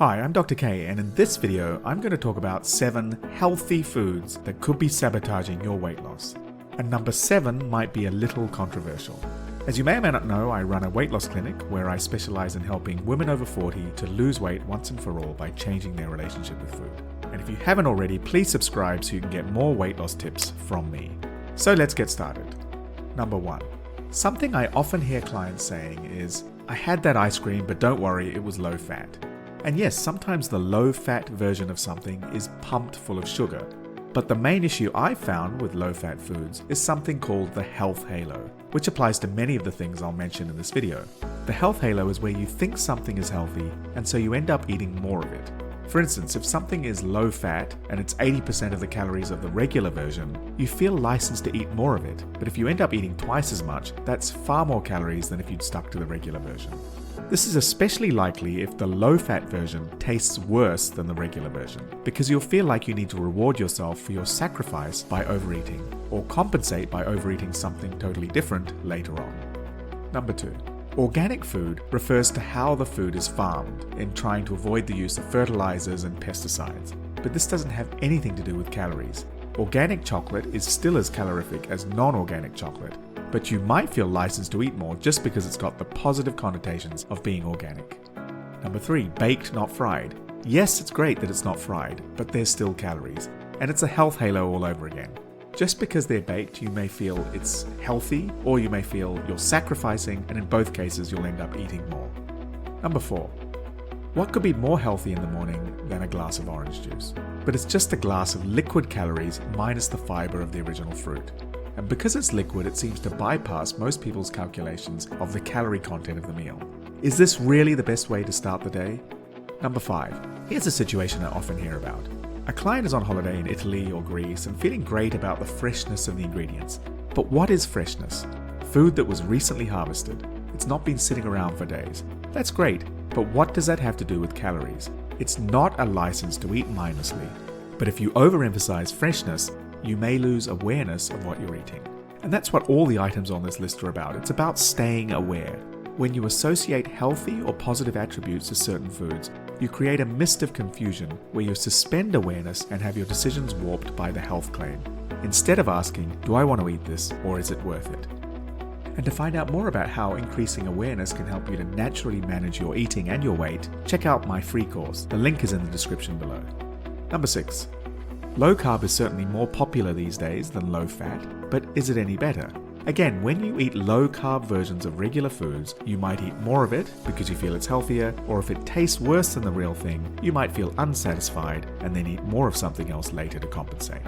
Hi, I'm Dr. K, and in this video, I'm going to talk about 7 healthy foods that could be sabotaging your weight loss. And number 7 might be a little controversial. As you may or may not know, I run a weight loss clinic where I specialize in helping women over 40 to lose weight once and for all by changing their relationship with food. And if you haven't already, please subscribe so you can get more weight loss tips from me. So let's get started. Number 1. Something I often hear clients saying is, I had that ice cream, but don't worry, it was low fat. And yes, sometimes the low-fat version of something is pumped full of sugar. But the main issue I've found with low-fat foods is something called the health halo, which applies to many of the things I'll mention in this video. The health halo is where you think something is healthy, and so you end up eating more of it. For instance, if something is low-fat and it's 80% of the calories of the regular version, you feel licensed to eat more of it. But if you end up eating twice as much, that's far more calories than if you'd stuck to the regular version. This is especially likely if the low-fat version tastes worse than the regular version, because you'll feel like you need to reward yourself for your sacrifice by overeating, or compensate by overeating something totally different later on. Number 2. Organic food refers to how the food is farmed in trying to avoid the use of fertilizers and pesticides, but this doesn't have anything to do with calories. Organic chocolate is still as calorific as non-organic chocolate, but you might feel licensed to eat more just because it's got the positive connotations of being organic. Number 3, baked, not fried. Yes, it's great that it's not fried, but there's still calories, and it's a health halo all over again. Just because they're baked, you may feel it's healthy, or you may feel you're sacrificing, and in both cases, you'll end up eating more. Number 4. What could be more healthy in the morning than a glass of orange juice? But it's just a glass of liquid calories minus the fiber of the original fruit. And because it's liquid, it seems to bypass most people's calculations of the calorie content of the meal. Is this really the best way to start the day? Number 5. Here's a situation I often hear about. A client is on holiday in Italy or Greece and feeling great about the freshness of the ingredients. But what is freshness? Food that was recently harvested. It's not been sitting around for days. That's great, but what does that have to do with calories? It's not a license to eat mindlessly. But if you overemphasize freshness, you may lose awareness of what you're eating. And that's what all the items on this list are about. It's about staying aware. When you associate healthy or positive attributes to certain foods, you create a mist of confusion where you suspend awareness and have your decisions warped by the health claim, instead of asking, do I want to eat this or is it worth it? And to find out more about how increasing awareness can help you to naturally manage your eating and your weight, check out my free course. The link is in the description below. Number 6. Low carb is certainly more popular these days than low fat, but is it any better? Again, when you eat low carb versions of regular foods, you might eat more of it because you feel it's healthier, or if it tastes worse than the real thing, you might feel unsatisfied and then eat more of something else later to compensate.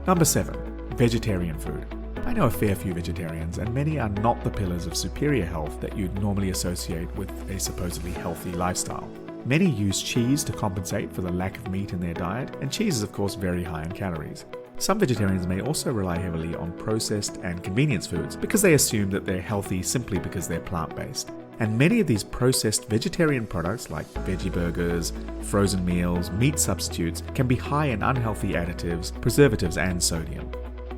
Number 7. Vegetarian food. I know a fair few vegetarians, and many are not the pillars of superior health that you'd normally associate with a supposedly healthy lifestyle. Many use cheese to compensate for the lack of meat in their diet, and cheese is of course very high in calories. Some vegetarians may also rely heavily on processed and convenience foods because they assume that they're healthy simply because they're plant-based. And many of these processed vegetarian products like veggie burgers, frozen meals, meat substitutes can be high in unhealthy additives, preservatives and sodium.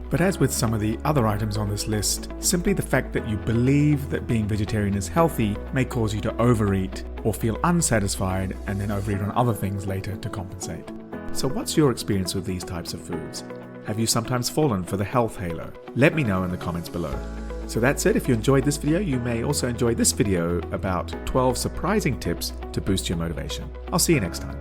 But as with some of the other items on this list, simply the fact that you believe that being vegetarian is healthy may cause you to overeat or feel unsatisfied and then overeat on other things later to compensate. So what's your experience with these types of foods? Have you sometimes fallen for the health halo? Let me know in the comments below. So that's it. If you enjoyed this video, you may also enjoy this video about 12 surprising tips to boost your motivation. I'll see you next time.